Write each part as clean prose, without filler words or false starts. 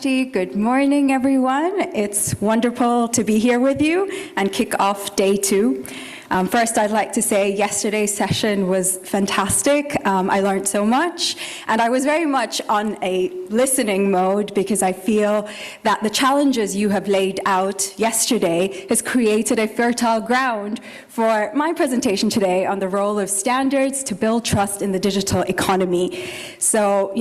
Vashti. Good morning, everyone. It's wonderful to be here with you and kick off day 2. First, I'd like to say yesterday's session was fantastic. I learned so much, and I was very much on a listening mode because I feel that the challenges you have laid out yesterday has created a fertile ground for my presentation today on the role of standards to build trust in the digital economy. So,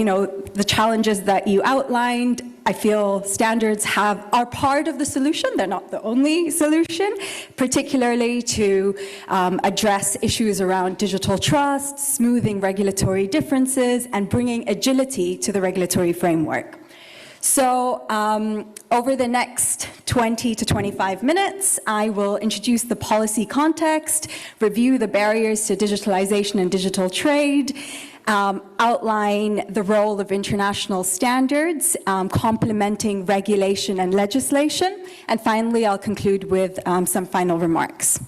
the challenges that you outlined, I feel standards are part of the solution. They're not the only solution, particularly to address issues around digital trust, smoothing regulatory differences, and bringing agility to the regulatory framework. So over the next 20 to 25 minutes, I will introduce the policy context, review the barriers to digitalization and digital trade, outline the role of international standards, complementing regulation and legislation, and finally I'll conclude with some final remarks.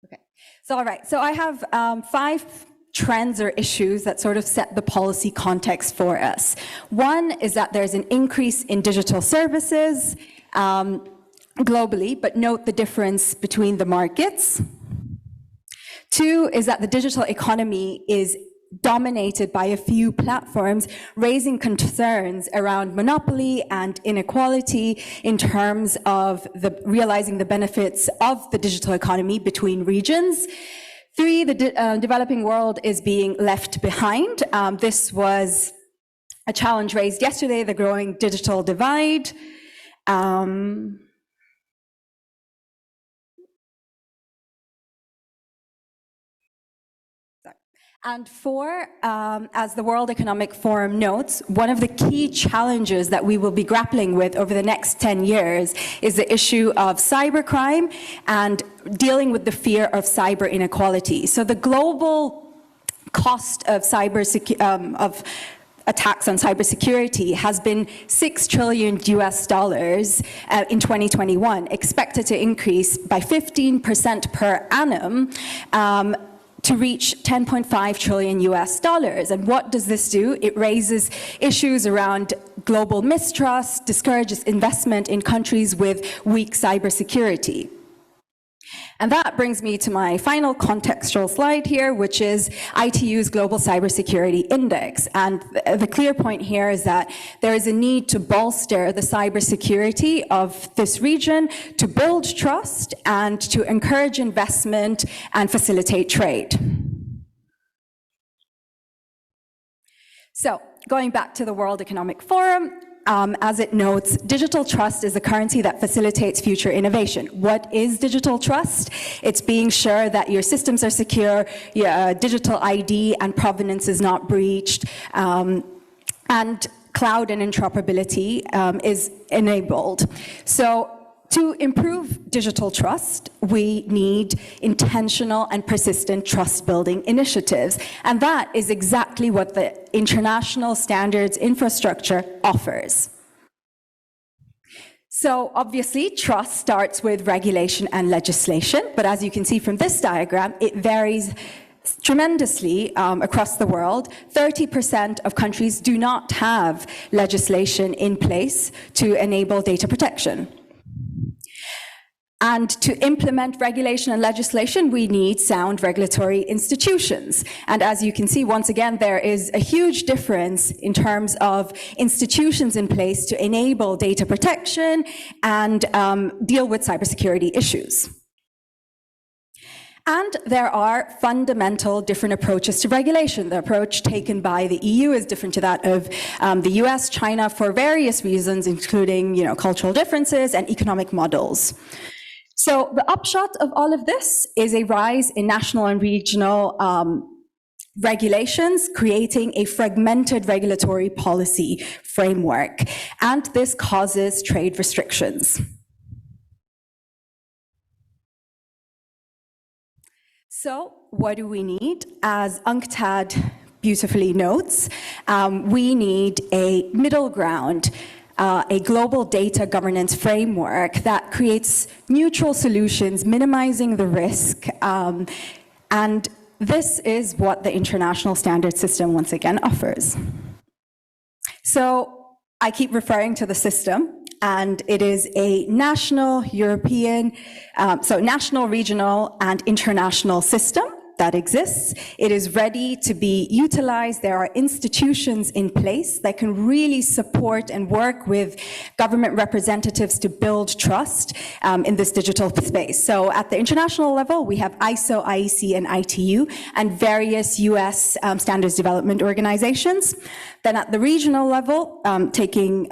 Okay, so all right, so I have 5 trends or issues that sort of set the policy context for us. One is that there's an increase in digital services globally, but note the difference between the markets. 2 is that the digital economy is dominated by a few platforms, raising concerns around monopoly and inequality in terms of realizing the benefits of the digital economy between regions. 3, the developing world is being left behind. This was a challenge raised yesterday, the growing digital divide. And 4, as the World Economic Forum notes, one of the key challenges that we will be grappling with over the next 10 years is the issue of cybercrime and dealing with the fear of cyber inequality. So the global cost of attacks on cybersecurity has been $6 trillion in 2021, expected to increase by 15% per annum, to reach $10.5 trillion. And what does this do? It raises issues around global mistrust, discourages investment in countries with weak cybersecurity. And that brings me to my final contextual slide here, which is ITU's Global Cybersecurity Index. And the clear point here is that there is a need to bolster the cybersecurity of this region, to build trust, and to encourage investment and facilitate trade. So, going back to the World Economic Forum, as it notes, digital trust is the currency that facilitates future innovation. What is digital trust? It's being sure that your systems are secure, your digital ID and provenance is not breached, and cloud and interoperability is enabled. So, to improve digital trust, we need intentional and persistent trust-building initiatives. And that is exactly what the international standards infrastructure offers. So obviously, trust starts with regulation and legislation, but as you can see from this diagram, it varies tremendously across the world. 30% of countries do not have legislation in place to enable data protection. And to implement regulation and legislation, we need sound regulatory institutions. And as you can see, once again, there is a huge difference in terms of institutions in place to enable data protection and deal with cybersecurity issues. And there are fundamental different approaches to regulation. The approach taken by the EU is different to that of the US, China, for various reasons, including cultural differences and economic models. So the upshot of all of this is a rise in national and regional regulations, creating a fragmented regulatory policy framework. And this causes trade restrictions. So what do we need? As UNCTAD beautifully notes, we need a middle ground, a global data governance framework that creates mutual solutions, minimizing the risk, and this is what the international standard system once again offers. So I keep referring to the system, and it is a national, European, national, regional, and international system that exists. It is ready to be utilized. There are institutions in place that can really support and work with government representatives to build trust in this digital space. So at the international level, we have ISO, IEC, and ITU, and various US standards development organizations. Then at the regional level, taking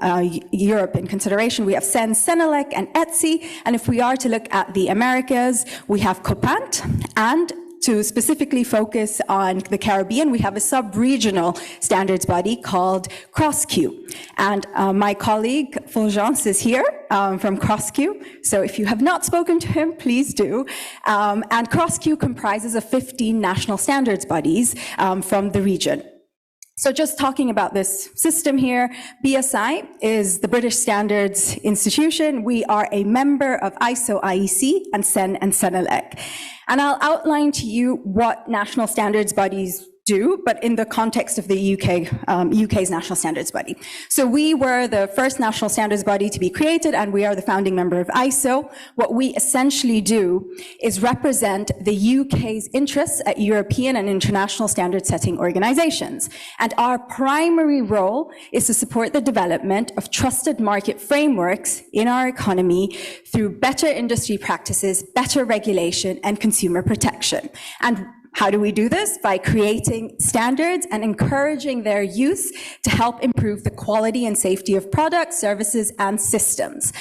Europe in consideration, we have CEN, CENELEC, and ETSI. And if we are to look at the Americas, we have COPANT, and to specifically focus on the Caribbean, we have a sub-regional standards body called CrossQ. And my colleague, Fulgence, is here from CrossQ. So if you have not spoken to him, please do. And CrossQ comprises of 15 national standards bodies from the region. So just talking about this system here, BSI is the British Standards Institution. We are a member of ISO, IEC, and CEN and CENELEC. And I'll outline to you what national standards bodies do, but in the context of the UK's national standards body. So we were the first national standards body to be created, and we are the founding member of ISO. What we essentially do is represent the UK's interests at European and international standard setting organizations. And our primary role is to support the development of trusted market frameworks in our economy through better industry practices, better regulation, and consumer protection. And how do we do this? By creating standards and encouraging their use to help improve the quality and safety of products, services, and systems.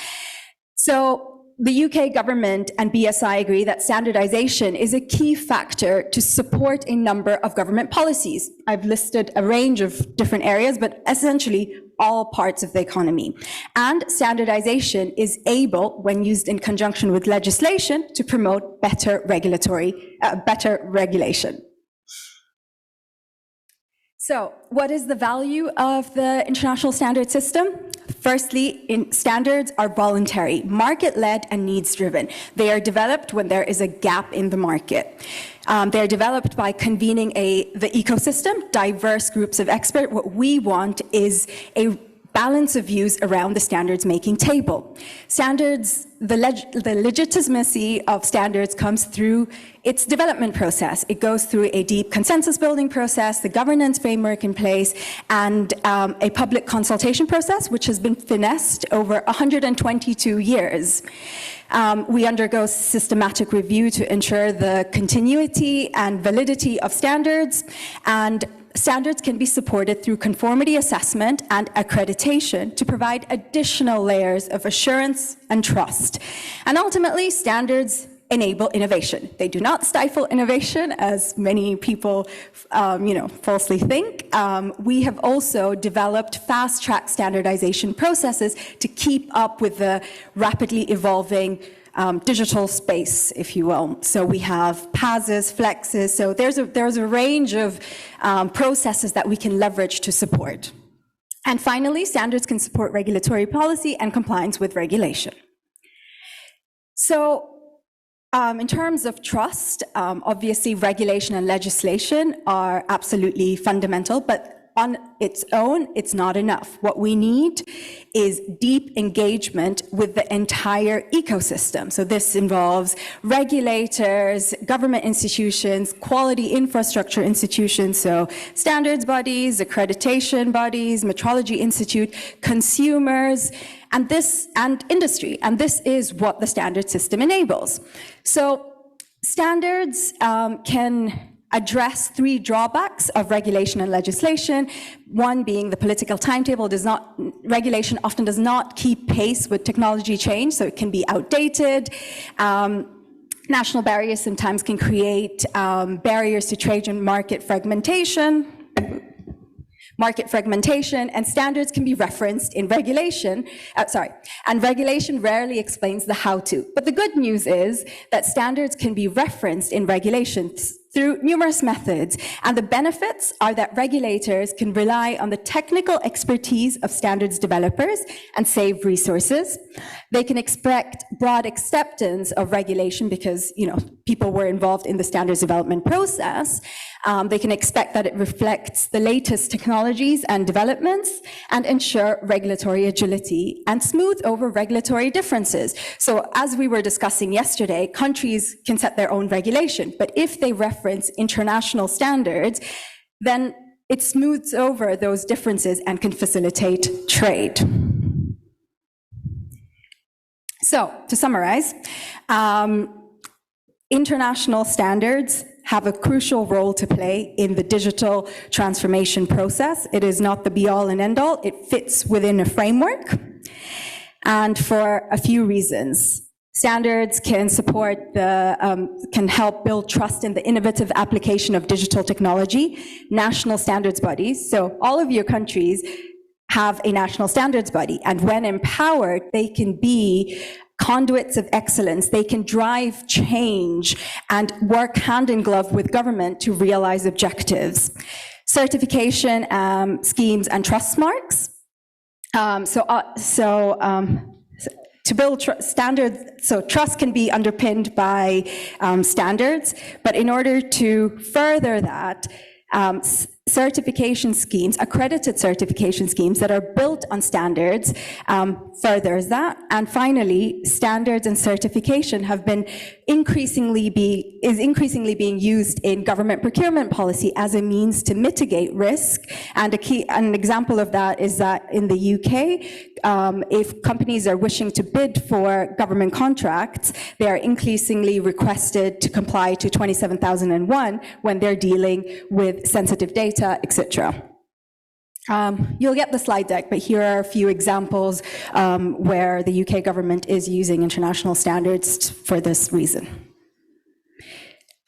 So the UK government and BSI agree that standardization is a key factor to support a number of government policies. I've listed a range of different areas, but essentially all parts of the economy. And standardization is able, when used in conjunction with legislation, to promote better regulation. So what is the value of the international standard system? Firstly, standards are voluntary, market-led, and needs-driven. They are developed when there is a gap in the market. They're developed by convening the ecosystem, diverse groups of experts. What we want is a balance of views around the standards making table. Standards, the legitimacy of standards comes through its development process. It goes through a deep consensus building process, the governance framework in place, and a public consultation process, which has been finessed over 122 years. We undergo systematic review to ensure the continuity and validity of standards, and standards can be supported through conformity assessment and accreditation to provide additional layers of assurance and trust. And ultimately, standards enable innovation. They do not stifle innovation, as many people falsely think. We have also developed fast-track standardization processes to keep up with the rapidly evolving digital space, if you will. So we have PASs, flexes, so there's a range of processes that we can leverage to support. And finally, standards can support regulatory policy and compliance with regulation. So in terms of trust, obviously regulation and legislation are absolutely fundamental, but on its own, it's not enough. What we need is deep engagement with the entire ecosystem. So this involves regulators, government institutions, quality infrastructure institutions, so standards bodies, accreditation bodies, metrology institute, consumers, and industry. And this is what the standard system enables. So standards can address three drawbacks of regulation and legislation. One being the political timetable regulation often does not keep pace with technology change, so it can be outdated. National barriers sometimes can create barriers to trade and market fragmentation, and standards can be referenced in regulation, and regulation rarely explains the how-to. But the good news is that standards can be referenced in regulations through numerous methods, and the benefits are that regulators can rely on the technical expertise of standards developers and save resources. They can expect broad acceptance of regulation because, people were involved in the standards development process. They can expect that it reflects the latest technologies and developments and ensure regulatory agility and smooth over regulatory differences. So as we were discussing yesterday, countries can set their own regulation, but if they reference international standards, then it smooths over those differences and can facilitate trade. So to summarize, international standards have a crucial role to play in the digital transformation process. It is not the be-all and end-all. It fits within a framework, and for a few reasons. Standards can can help build trust in the innovative application of digital technology. National standards bodies, so all of your countries have a national standards body, and when empowered, they can be conduits of excellence. They can drive change and work hand in glove with government to realize objectives. Certification schemes and trust marks. To build standards, so trust can be underpinned by standards, but in order to further that, certification schemes, accredited certification schemes that are built on standards furthers that. And finally, standards and certification have been increasingly being used in government procurement policy as a means to mitigate risk. And an example of that is that in the UK, if companies are wishing to bid for government contracts, they are increasingly requested to comply to 27001 when they're dealing with sensitive data, etc. You'll get the slide deck, but here are a few examples where the UK government is using international standards for this reason.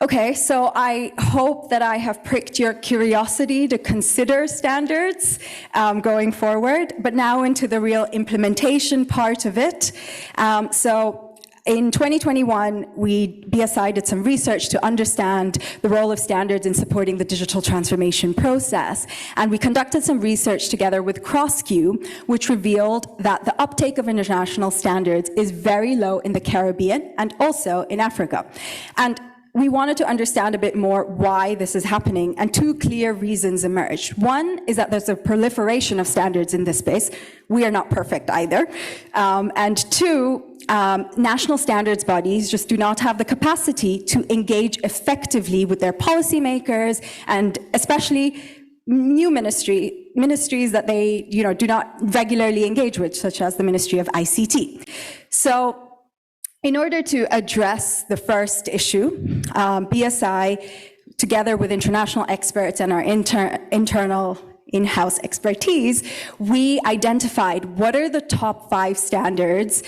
Okay, so I hope that I have pricked your curiosity to consider standards going forward, but now into the real implementation part of it. In 2021, BSI did some research to understand the role of standards in supporting the digital transformation process. And we conducted some research together with CrossQ, which revealed that the uptake of international standards is very low in the Caribbean and also in Africa. And we wanted to understand a bit more why this is happening, and two clear reasons emerged. One is that there's a proliferation of standards in this space. We are not perfect either. And two, national standards bodies just do not have the capacity to engage effectively with their policymakers, and especially new ministries that they do not regularly engage with, such as the Ministry of ICT. So in order to address the first issue, BSI, together with international experts and our internal in-house expertise, we identified what are the top 5 standards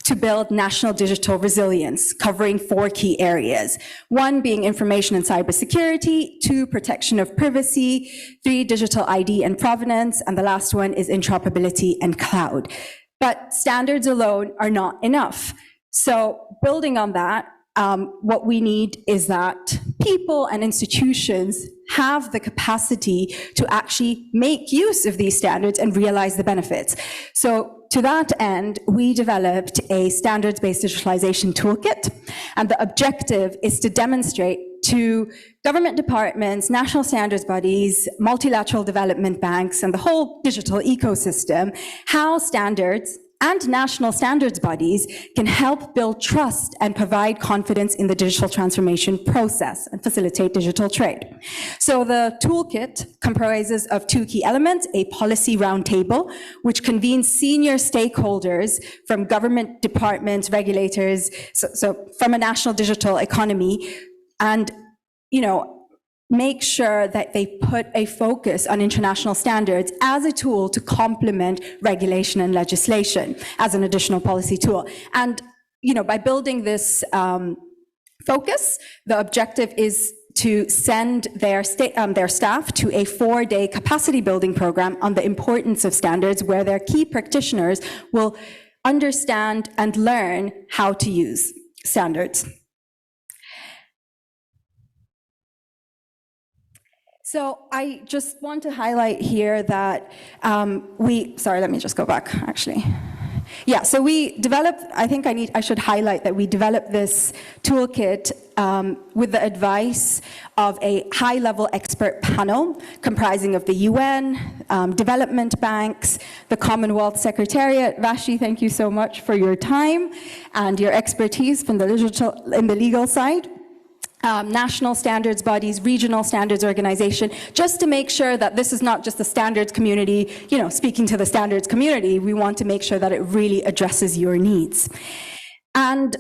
to build national digital resilience, covering 4 key areas. 1 being information and cybersecurity, 2, protection of privacy, 3, digital ID and provenance, and the last one is interoperability and cloud. But standards alone are not enough. So building on that, what we need is that people and institutions have the capacity to actually make use of these standards and realize the benefits. So to that end, we developed a standards-based digitalization toolkit, and the objective is to demonstrate to government departments, national standards bodies, multilateral development banks, and the whole digital ecosystem how standards and national standards bodies can help build trust and provide confidence in the digital transformation process and facilitate digital trade. So the toolkit comprises of 2 key elements: a policy roundtable, which convenes senior stakeholders from government departments, regulators, so from a national digital economy, and make sure that they put a focus on international standards as a tool to complement regulation and legislation as an additional policy tool. And, by building this focus, the objective is to send their staff to a 4-day capacity building program on the importance of standards, where their key practitioners will understand and learn how to use standards. So I just want to highlight here that sorry, let me just go back, actually. Yeah, so we developed, I should highlight that we developed this toolkit with the advice of a high-level expert panel comprising of the UN, development banks, the Commonwealth Secretariat. Vashi, thank you so much for your time and your expertise from the legal side. National standards bodies, regional standards organization, just to make sure that this is not just the standards community, speaking to the standards community. We want to make sure that it really addresses your needs. And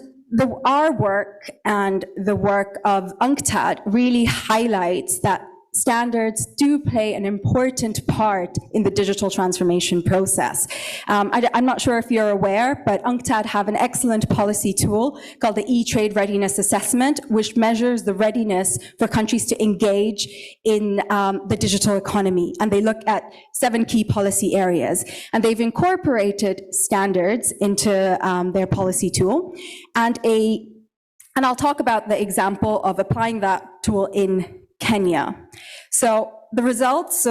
our work and the work of UNCTAD really highlights that standards do play an important part in the digital transformation process. I'm not sure if you're aware, but UNCTAD have an excellent policy tool called the E-Trade Readiness Assessment, which measures the readiness for countries to engage in the digital economy. And they look at 7 key policy areas. And they've incorporated standards into their policy tool. And I'll talk about the example of applying that tool in Kenya. So the results,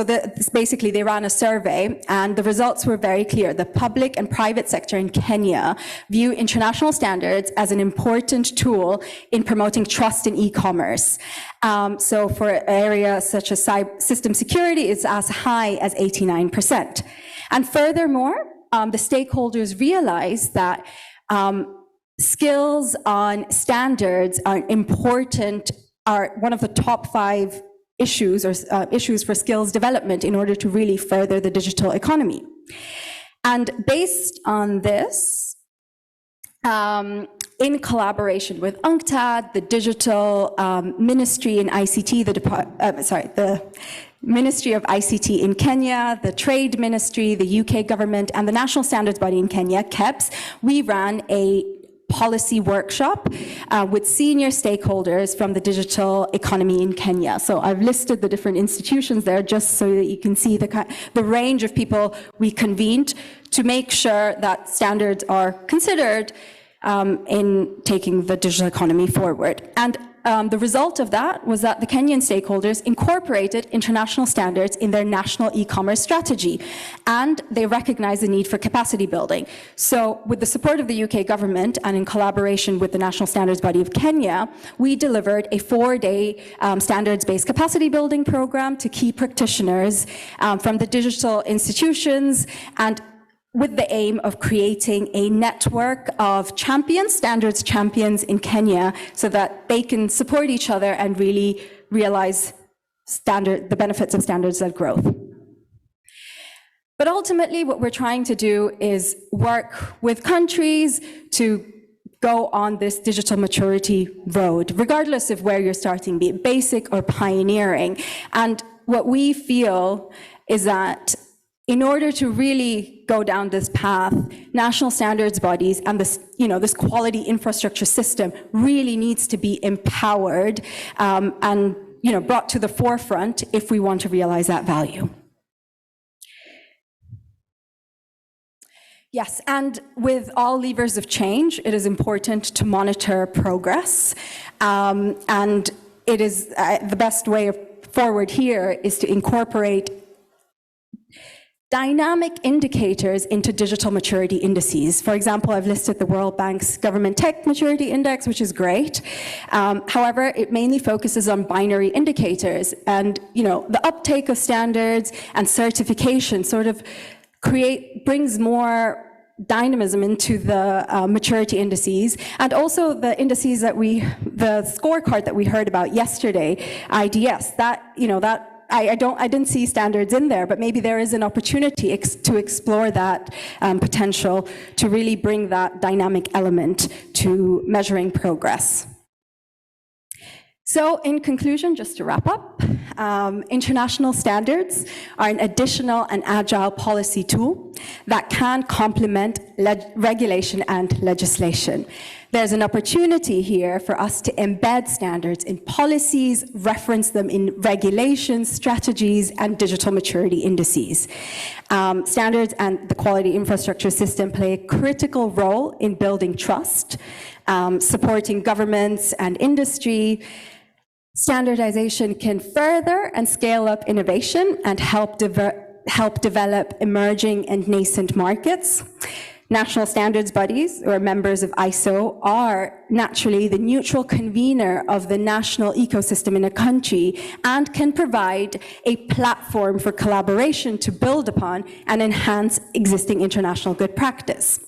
basically they ran a survey and the results were very clear. The public and private sector in Kenya view international standards as an important tool in promoting trust in e-commerce. So for areas such as system security, it's as high as 89%. And furthermore, the stakeholders realize that skills on standards are important, are one of the top 5 issues or issues for skills development in order to really further the digital economy. And based on this, in collaboration with UNCTAD, the Digital Ministry in ICT, the Ministry of ICT in Kenya, the Trade Ministry, the UK government, and the National Standards Body in Kenya, KEBS, we ran a policy workshop with senior stakeholders from the digital economy in Kenya. So I've listed the different institutions there just so that you can see the range of people we convened to make sure that standards are considered in taking the digital economy forward. And the result of that was that the Kenyan stakeholders incorporated international standards in their national e-commerce strategy, and they recognized the need for capacity building. So with the support of the UK government and in collaboration with the National Standards Body of Kenya, we delivered a 4-day standards-based capacity building program to key practitioners from the digital institutions, and with the aim of creating a network of champions, standards champions in Kenya, so that they can support each other and really realize the benefits of standards-led growth. But ultimately, what we're trying to do is work with countries to go on this digital maturity road, regardless of where you're starting, be it basic or pioneering. And what we feel is that in order to really go down this path, national standards bodies and this, this quality infrastructure system really needs to be empowered and, brought to the forefront if we want to realize that value. Yes, and with all levers of change, it is important to monitor progress. And it is the best way forward here is to incorporate dynamic indicators into digital maturity indices. For example, I've listed the World Bank's Government Tech Maturity Index, which is great. However, it mainly focuses on binary indicators, and the uptake of standards and certification sort of brings more dynamism into the maturity indices, and also the indices that the scorecard that we heard about yesterday, IDS, I didn't see standards in there, but maybe there is an opportunity to explore that potential to really bring that dynamic element to measuring progress. So in conclusion, just to wrap up, international standards are an additional and agile policy tool that can complement regulation and legislation. There's an opportunity here for us to embed standards in policies, reference them in regulations, strategies, and digital maturity indices. Standards and the quality infrastructure system play a critical role in building trust, supporting governments and industry, Standardization can further and scale up innovation and help develop emerging and nascent markets. National standards bodies, or members of ISO, are naturally the neutral convener of the national ecosystem in a country and can provide a platform for collaboration to build upon and enhance existing international good practice.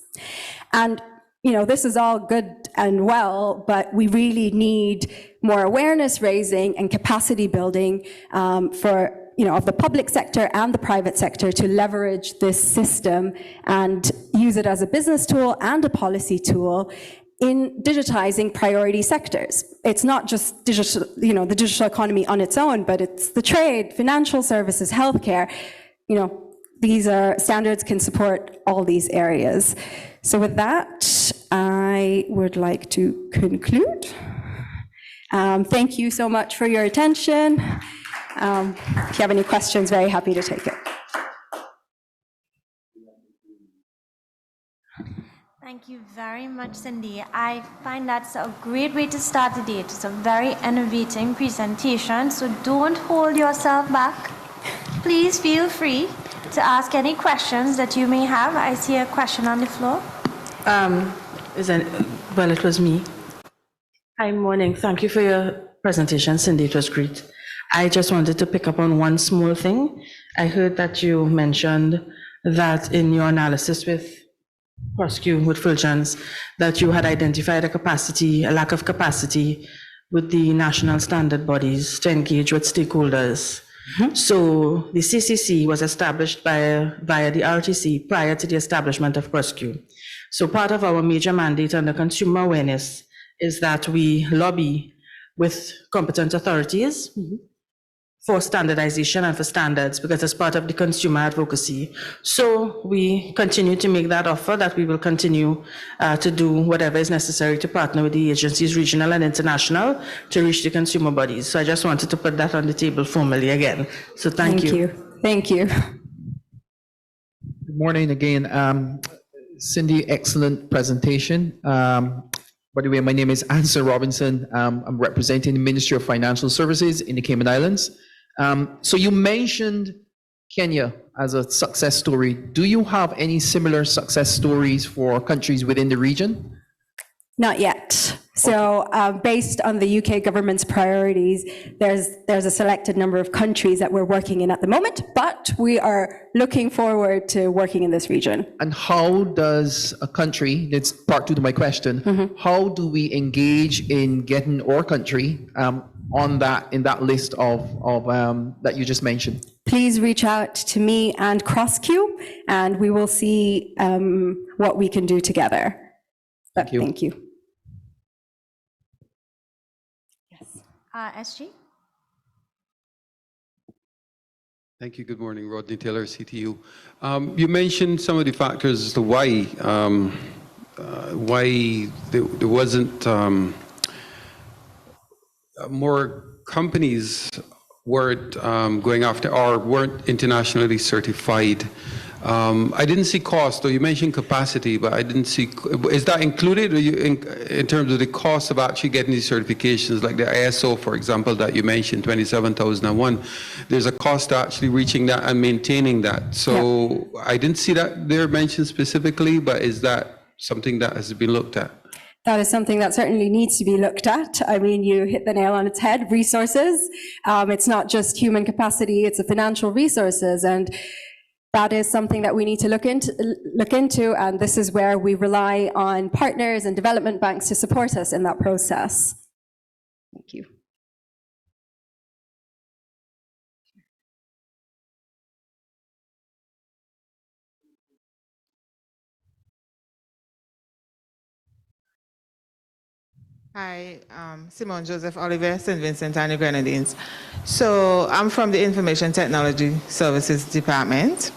And this is all good and well, but we really need more awareness raising and capacity building of the public sector and the private sector to leverage this system and use it as a business tool and a policy tool in digitizing priority sectors. It's not just digital, the digital economy on its own, but it's the trade, financial services, healthcare. These standards can support all these areas. So with that, I would like to conclude. Thank you so much for your attention. If you have any questions, very happy to take it. Thank you very much, Cindy. I find that's a great way to start the day. It's a very innovating presentation, so don't hold yourself back. Please feel free to ask any questions that you may have. I see a question on the floor. Well, it was me. Hi, morning. Thank you for your presentation, Cindy. It was great. I just wanted to pick up on one small thing. I heard that you mentioned that in your analysis with Parokkil, with Fulgence, that you had identified a lack of capacity with the national standard bodies to engage with stakeholders. Mm-hmm. So the CCC was established via the RTC prior to the establishment of Parokkil. So part of our major mandate under consumer awareness is that we lobby with competent authorities mm-hmm. for standardization and for standards, because it's part of the consumer advocacy. So we continue to make that offer, that we will continue to do whatever is necessary to partner with the agencies, regional and international, to reach the consumer bodies. So I just wanted to put that on the table formally again. So thank you. Thank you. Good morning again. Cindy, excellent presentation. By the way, my name is Anson Robinson. I'm representing the Ministry of Financial Services in the Cayman Islands. So you mentioned Kenya as a success story. Do you have any similar success stories for countries within the region? Not yet. So based on the UK government's priorities, there's a selected number of countries that we're working in at the moment, but we are looking forward to working in this region. And how does a country, that's part two to my question, mm-hmm. how do we engage in getting our country in that list of that you just mentioned? Please reach out to me and CrossQ, and we will see what we can do together. Thank you. Thank you. SG? Thank you. Good morning. Rodney Taylor, CTU. You mentioned some of the factors as to why there wasn't more companies weren't going after or weren't internationally certified. I didn't see cost, though you mentioned capacity, but I didn't see, is that included in terms of the cost of actually getting these certifications, like the ISO, for example, that you mentioned, 27001, there's a cost to actually reaching that and maintaining that. So yeah. I didn't see that there mentioned specifically, but is that something that has been looked at? That is something that certainly needs to be looked at. I mean, you hit the nail on its head, resources. It's not just human capacity, it's the financial resources. And that is something that we need to look into, and this is where we rely on partners and development banks to support us in that process. Thank you. Hi, Simone Joseph Oliver, St. Vincent and the Grenadines. So I'm from the Information Technology Services Department,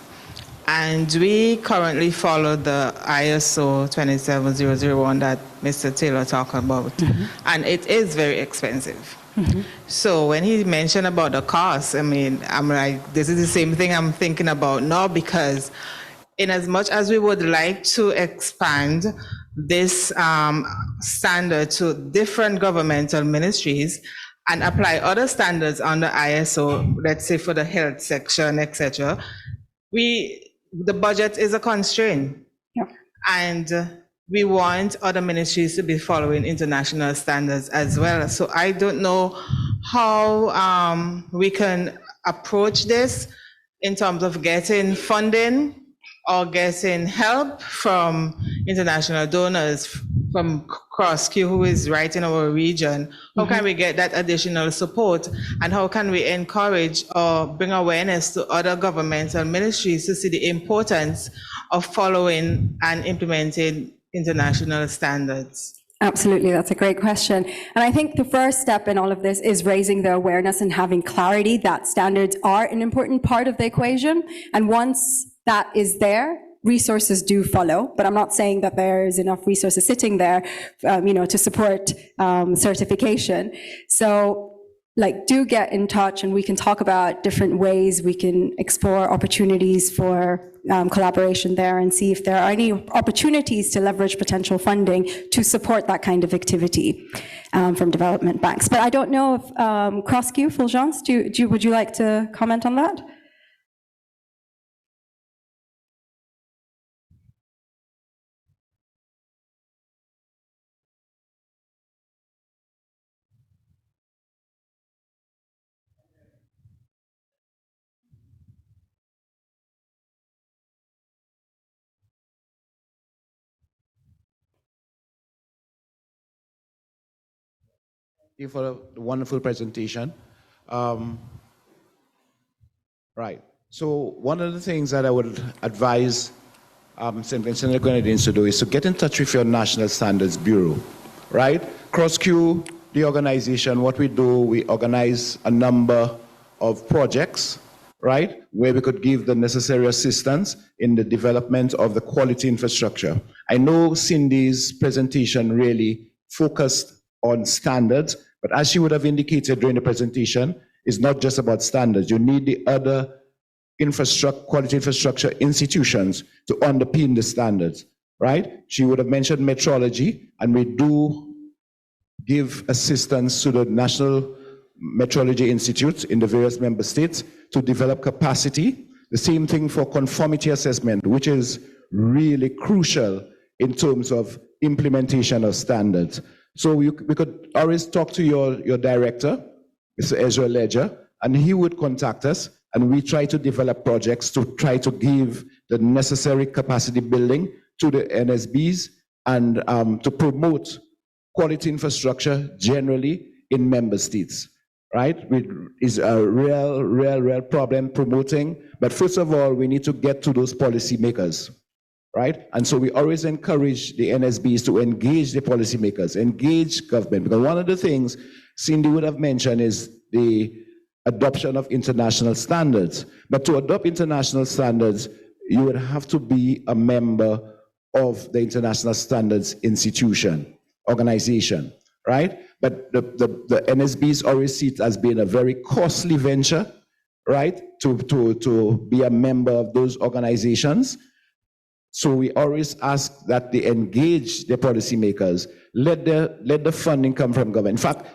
and we currently follow the ISO 27001 that Mr. Taylor talked about, mm-hmm. and it is very expensive. Mm-hmm. So when he mentioned about the cost, I mean, I'm like, this is the same thing I'm thinking about now, because in as much as we would like to expand this standard to different governmental ministries, and apply other standards under ISO, let's say for the health section, etc., the budget is a constraint. Yeah. And we want other ministries to be following international standards as well. So I don't know how we can approach this in terms of getting funding or getting help from international donors, from CrossQ, who is right in our region. How can we get that additional support? And how can we encourage or bring awareness to other governments and ministries to see the importance of following and implementing international standards? Absolutely, that's a great question. And I think the first step in all of this is raising the awareness and having clarity that standards are an important part of the equation. And once that is there, resources do follow. But I'm not saying that there is enough resources sitting there, to support certification. So, do get in touch, and we can talk about different ways we can explore opportunities for collaboration there and see if there are any opportunities to leverage potential funding to support that kind of activity from development banks. But I don't know if CrossQ, Fulgence, would you like to comment on that? You for a wonderful presentation. Right. So one of the things that I would advise St. Vincent and the Grenadines to do is to get in touch with your National Standards Bureau, right? CrossQ, the organization, what we do, we organize a number of projects, right, where we could give the necessary assistance in the development of the quality infrastructure. I know Cindy's presentation really focused on standards, but as she would have indicated during the presentation, it's not just about standards. You need the other quality infrastructure institutions to underpin the standards, right? She would have mentioned metrology, and we do give assistance to the National Metrology Institutes in the various member states to develop capacity. The same thing for conformity assessment, which is really crucial in terms of implementation of standards. So we could always talk to your director, Mr. Ezra Ledger, and he would contact us, and we try to develop projects to try to give the necessary capacity building to the NSBs and to promote quality infrastructure generally in member states, right? Is a real problem promoting, but first of all, we need to get to those policymakers, right? And so we always encourage the NSBs to engage the policymakers, engage government, because one of the things Cindy would have mentioned is the adoption of international standards. But to adopt international standards, you would have to be a member of the International Standards organization, right? But the NSBs always see it as being a very costly venture, right? To be a member of those organizations. So we always ask that they engage the policymakers, let the funding come from government. In fact,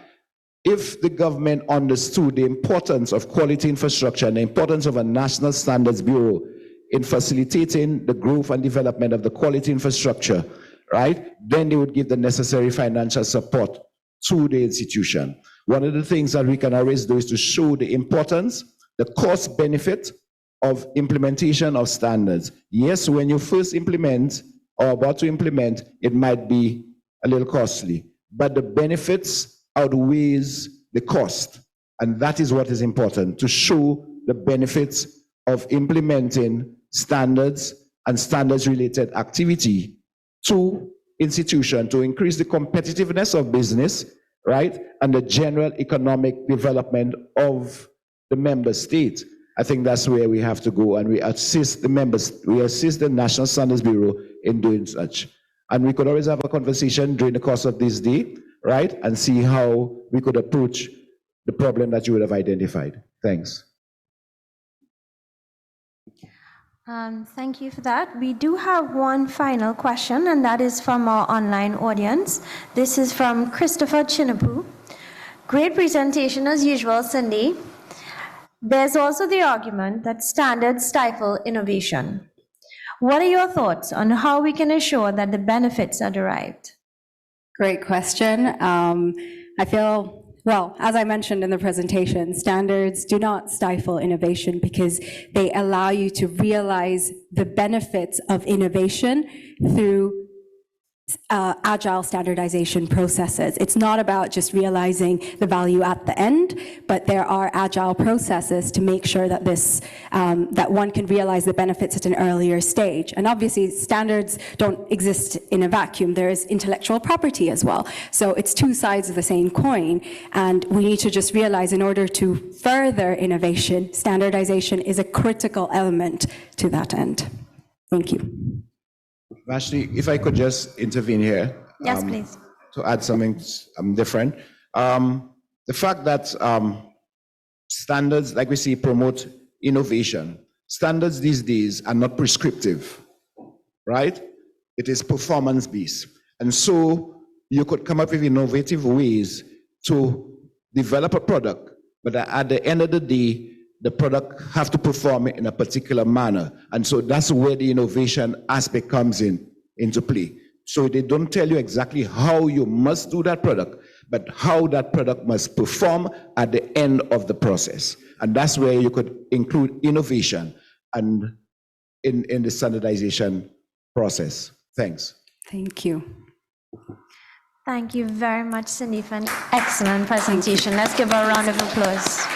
if the government understood the importance of quality infrastructure and the importance of a National Standards Bureau in facilitating the growth and development of the quality infrastructure, right, then they would give the necessary financial support to the institution. One of the things that we can always do is to show the importance, the cost benefit of implementation of standards. Yes, when you first implement or about to implement, it might be a little costly, but the benefits outweighs the cost. And that is what is important, to show the benefits of implementing standards and standards-related activity to institutions to increase the competitiveness of business, right? And the general economic development of the member state. I think that's where we have to go, and we assist the members, we assist the National Standards Bureau in doing such. And we could always have a conversation during the course of this day, right? And see how we could approach the problem that you would have identified. Thanks. Thank you for that. We do have one final question, and that is from our online audience. This is from Christopher Chinapu. Great presentation as usual, Cindy. There's also the argument that standards stifle innovation. What are your thoughts on how we can ensure that the benefits are derived? Great question. I feel, well, as I mentioned in the presentation, standards do not stifle innovation because they allow you to realize the benefits of innovation through agile standardization processes. It's not about just realizing the value at the end, but there are agile processes to make sure that this that one can realize the benefits at an earlier stage. And obviously, standards don't exist in a vacuum. There is intellectual property as well. So it's two sides of the same coin, and we need to just realize in order to further innovation, standardization is a critical element to that end. Thank you. Actually, if I could just intervene here. Yes, please. To add something different. The fact that standards, like we see, promote innovation. Standards these days are not prescriptive, right? It is performance-based. And so you could come up with innovative ways to develop a product, but at the end of the day, the product have to perform in a particular manner. And so that's where the innovation aspect comes into play. So they don't tell you exactly how you must do that product, but how that product must perform at the end of the process. And that's where you could include innovation and in the standardization process. Thanks. Thank you. Thank you very much, Cindy, for an excellent presentation. Let's give her a round of applause.